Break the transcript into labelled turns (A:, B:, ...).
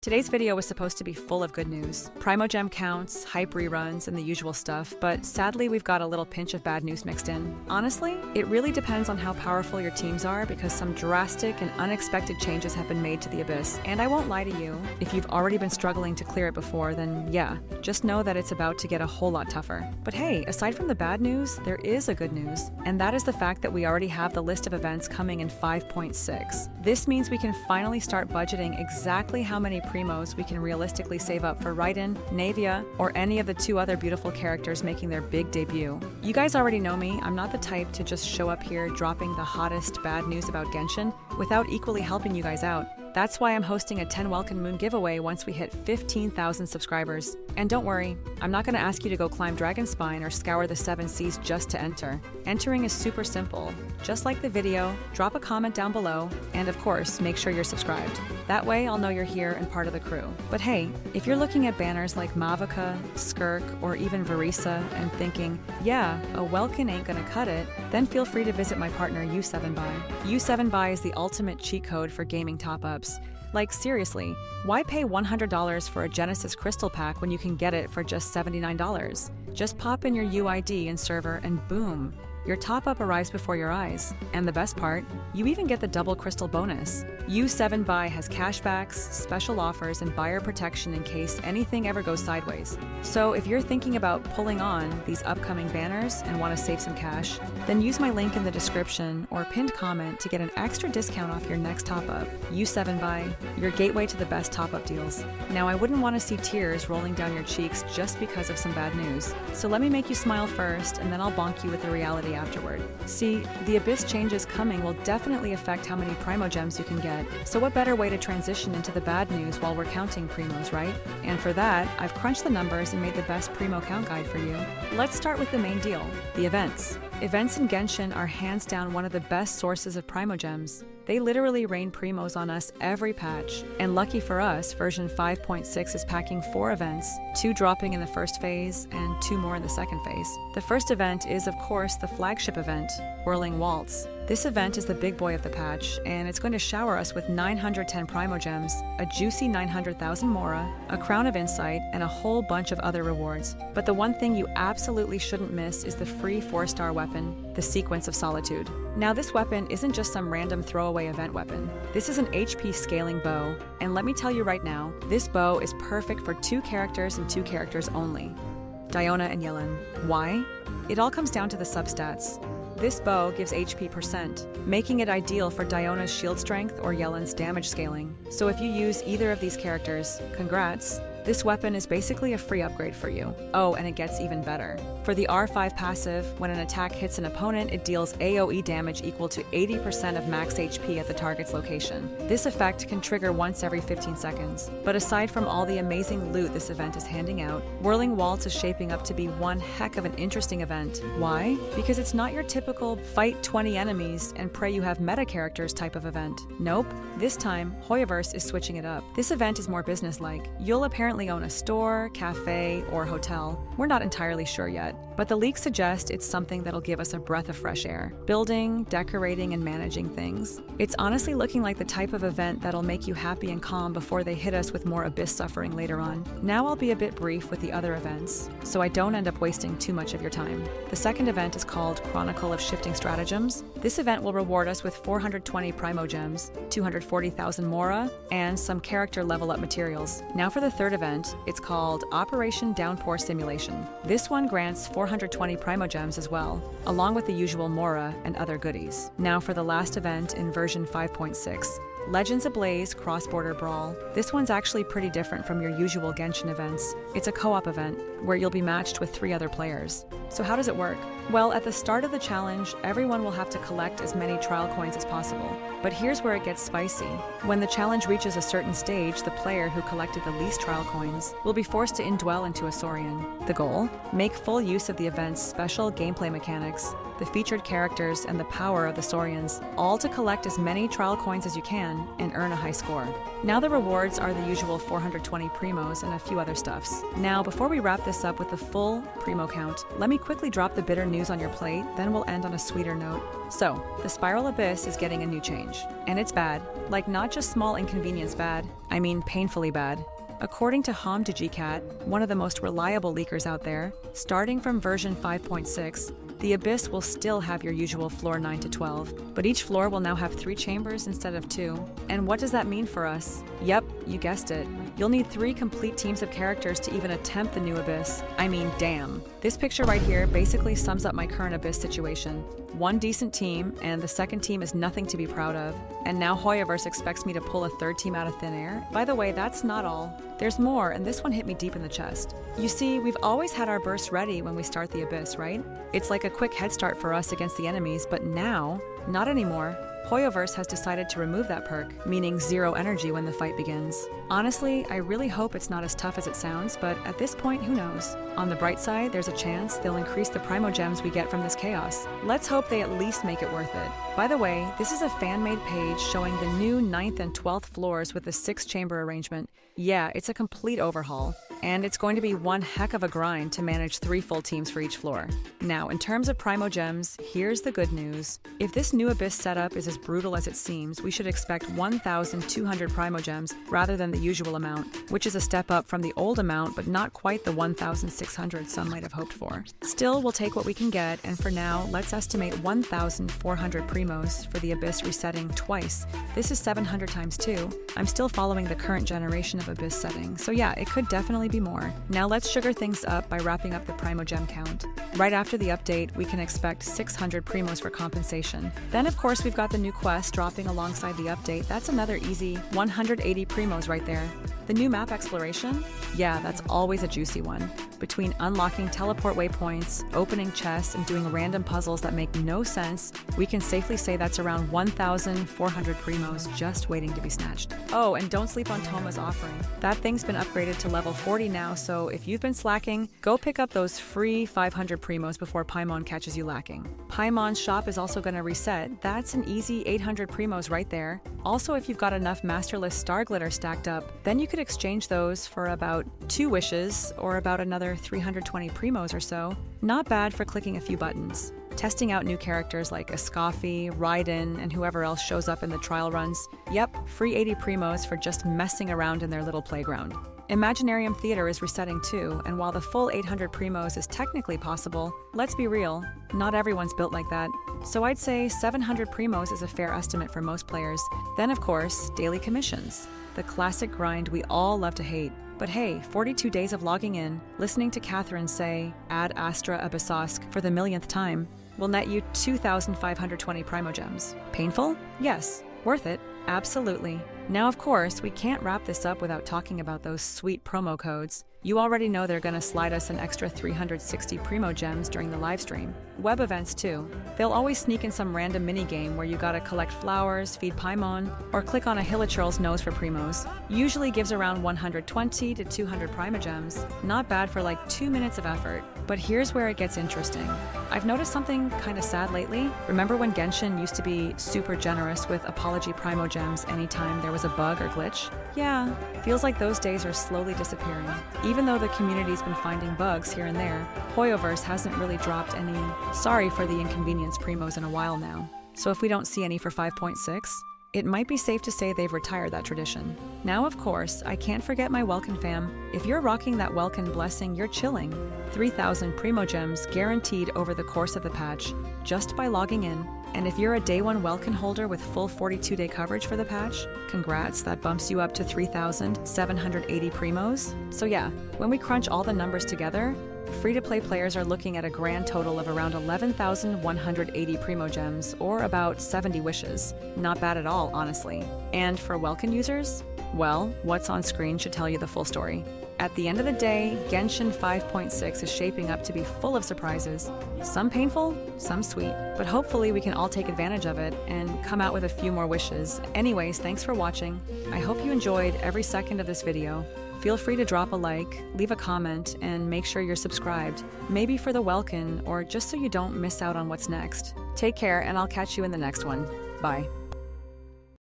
A: Today's video was supposed to be full of good news. Primogem counts, hype reruns, and the usual stuff, but sadly we've got a little pinch of bad news mixed in. Honestly, it really depends on how powerful your teams are because some drastic and unexpected changes have been made to the Abyss. And I won't lie to you, if you've already been struggling to clear it before, then yeah, just know that it's about to get a whole lot tougher. But hey, aside from the bad news, there is a good news, and that is the fact that we already have the list of events coming in 5.6. This means we can finally start budgeting exactly how many primos we can realistically save up for Raiden, Navia, or any of the two other beautiful characters making their big debut. You guys already know me, I'm not the type to just show up here dropping the hottest bad news about Genshin without equally helping you guys out. That's why I'm hosting a 10 Welkin Moon giveaway once we hit 15,000 subscribers. And don't worry, I'm not going to ask you to go climb Dragon Spine or scour the 7 seas just to enter. Entering is super simple. Just like the video, drop a comment down below, and of course, make sure you're subscribed. That way I'll know you're here and part of the crew. But hey, if you're looking at banners like Mavica, Skirk, or even Verisa and thinking, yeah, a Welkin ain't gonna cut it, then feel free to visit my partner U7Buy. U7Buy is the ultimate cheat code for gaming top-ups. Like seriously, why pay $100 for a Genesis Crystal Pack when you can get it for just $79? Just pop in your UID and server and boom, your top-up arrives before your eyes. And the best part, you even get the double crystal bonus. U7Buy has cashbacks, special offers, and buyer protection in case anything ever goes sideways. So if you're thinking about pulling on these upcoming banners and want to save some cash, then use my link in the description or pinned comment to get an extra discount off your next top-up. U7Buy, your gateway to the best top-up deals. Now I wouldn't want to see tears rolling down your cheeks just because of some bad news. So let me make you smile first, and then I'll bonk you with the reality afterward. See, the Abyss changes coming will definitely affect how many Primogems you can get, so what better way to transition into the bad news while we're counting primos, right? And for that, I've crunched the numbers and made the best primo count guide for you. Let's start with the main deal, the events. Events in Genshin are hands down one of the best sources of Primogems. They literally rain primos on us every patch, and lucky for us, version 5.6 is packing 4 events, 2 dropping in the first phase and 2 more in the second phase. The first event is, of course, the flagship event, Whirling Waltz. This event is the big boy of the patch, and it's going to shower us with 910 Primogems, a juicy 900,000 Mora, a Crown of Insight, and a whole bunch of other rewards. But the one thing you absolutely shouldn't miss is the free 4-star weapon, the Sequence of Solitude. Now this weapon isn't just some random throwaway event weapon. This is an HP scaling bow, and let me tell you right now, this bow is perfect for 2 characters and 2 characters only, Diona and Yellen. Why? It all comes down to the substats. This bow gives HP %, making it ideal for Diona's shield strength or Yellen's damage scaling. So if you use either of these characters, congrats! This weapon is basically a free upgrade for you. Oh, and it gets even better. For the R5 passive, when an attack hits an opponent, it deals AoE damage equal to 80% of max HP at the target's location. This effect can trigger once every 15 seconds. But aside from all the amazing loot this event is handing out, Whirling Waltz is shaping up to be one heck of an interesting event. Why? Because it's not your typical fight 20 enemies and pray you have meta characters type of event. Nope. This time, HoYoverse is switching it up. This event is more business-like. You'll apparently own a store, cafe, or hotel. We're not entirely sure yet, but the leaks suggest it's something that'll give us a breath of fresh air. Building, decorating, and managing things. It's honestly looking like the type of event that'll make you happy and calm before they hit us with more Abyss suffering later on. Now I'll be a bit brief with the other events, so I don't end up wasting too much of your time. The second event is called Chronicle of Shifting Stratagems. This event will reward us with 420 Primogems, 240,000 Mora, and some character level up materials. Now for the third event, it's called Operation Downpour Simulation. This one grants 420 Primogems as well, along with the usual Mora and other goodies. Now for the last event in version 5.6, Legends Ablaze Cross-Border Brawl. This one's actually pretty different from your usual Genshin events. It's a co-op event, where you'll be matched with 3 other players. So how does it work? Well, at the start of the challenge, everyone will have to collect as many trial coins as possible. But here's where it gets spicy. When the challenge reaches a certain stage, the player who collected the least trial coins will be forced to indwell into a Saurian. The goal? Make full use of the event's special gameplay mechanics, the featured characters, and the power of the Saurians, all to collect as many trial coins as you can run and earn a high score. Now the rewards are the usual 420 primos and a few other stuffs. Now, before we wrap this up with the full primo count, let me quickly drop the bitter news on your plate, then we'll end on a sweeter note. So, the Spiral Abyss is getting a new change. And it's bad. Like, not just small inconvenience bad, I mean painfully bad. According to HoYoverse, one of the most reliable leakers out there, starting from version 5.6, the Abyss will still have your usual floor 9 to 12, but each floor will now have 3 chambers instead of 2. And what does that mean for us? Yep, you guessed it. You'll need 3 complete teams of characters to even attempt the new Abyss. I mean, damn. This picture right here basically sums up my current Abyss situation. 1 decent team, and the second team is nothing to be proud of. And now HoYoverse expects me to pull a 3rd team out of thin air. By the way, that's not all. There's more, and this one hit me deep in the chest. You see, we've always had our bursts ready when we start the Abyss, right? It's like a quick head start for us against the enemies, but now, not anymore. HoYoverse has decided to remove that perk, meaning 0 energy when the fight begins. Honestly, I really hope it's not as tough as it sounds, but at this point, who knows? On the bright side, there's a chance they'll increase the Primogems we get from this chaos. Let's hope they at least make it worth it. By the way, this is a fan-made page showing the new 9th and 12th floors with the 6-chamber arrangement. Yeah, it's a complete overhaul. And it's going to be one heck of a grind to manage 3 full teams for each floor. Now, in terms of Primogems, here's the good news. If this new Abyss setup is as brutal as it seems, we should expect 1,200 Primogems rather than the usual amount, which is a step up from the old amount, but not quite the 1,600 some might have hoped for. Still, we'll take what we can get, and for now, let's estimate 1,400 Primos for the Abyss resetting twice. This is 700 times 2. I'm still following the current generation of Abyss setting, so yeah, it could definitely be more. Now let's sugar things up by wrapping up the Primogem count. Right after the update, we can expect 600 Primos for compensation. Then of course we've got the new quest dropping alongside the update. That's another easy 180 Primos right there. The new map exploration? Yeah, that's always a juicy one. Between unlocking teleport waypoints, opening chests, and doing random puzzles that make no sense, we can safely say that's around 1,400 Primos just waiting to be snatched. Oh, and don't sleep on Toma's offering. That thing's been upgraded to level 40 now, so if you've been slacking, go pick up those free 500 Primos before Paimon catches you lacking. Paimon's shop is also going to reset. That's an easy 800 Primos right there. Also, if you've got enough Masterless Star Glitter stacked up, then you could exchange those for about 2 wishes or about another 320 Primos or so. Not bad for clicking a few buttons. Testing out new characters like Escoffi, Raiden, and whoever else shows up in the trial runs. Yep, free 80 Primos for just messing around in their little playground. Imaginarium Theater is resetting too, and while the full 800 Primos is technically possible, let's be real, not everyone's built like that. So I'd say 700 Primos is a fair estimate for most players. Then of course, daily commissions. The classic grind we all love to hate. But hey, 42 days of logging in, listening to Catherine say, add Astra Abyssosk for the millionth time, will net you 2,520 Primogems. Painful? Yes. Worth it? Absolutely. Now, of course, we can't wrap this up without talking about those sweet promo codes. You already know they're gonna slide us an extra 360 Primogems during the livestream. Web events too. They'll always sneak in some random mini-game where you gotta collect flowers, feed Paimon, or click on a Hilichurl's nose for Primos. Usually gives around 120 to 200 Primogems. Not bad for like 2 minutes of effort. But here's where it gets interesting. I've noticed something kinda sad lately. Remember when Genshin used to be super generous with Apology Primogems anytime there was a bug or glitch? Yeah, feels like those days are slowly disappearing. Even though the community's been finding bugs here and there, HoYoverse hasn't really dropped any sorry for the inconvenience Primos in a while now. So if we don't see any for 5.6, it might be safe to say they've retired that tradition. Now, of course, I can't forget my Welkin fam. If you're rocking that Welkin blessing, you're chilling. 3,000 Primogems guaranteed over the course of the patch, just by logging in. And if you're a day 1 Welkin holder with full 42-day coverage for the patch, congrats, that bumps you up to 3,780 Primos. So yeah, when we crunch all the numbers together, free-to-play players are looking at a grand total of around 11,180 Primogems, or about 70 wishes. Not bad at all, honestly. And for Welkin users? Well, what's on screen should tell you the full story. At the end of the day, Genshin 5.6 is shaping up to be full of surprises. Some painful, some sweet. But hopefully we can all take advantage of it and come out with a few more wishes. Anyways, thanks for watching. I hope you enjoyed every second of this video. Feel free to drop a like, leave a comment, and make sure you're subscribed. Maybe for the Welkin, or just so you don't miss out on what's next. Take care, and I'll catch you in the next one. Bye.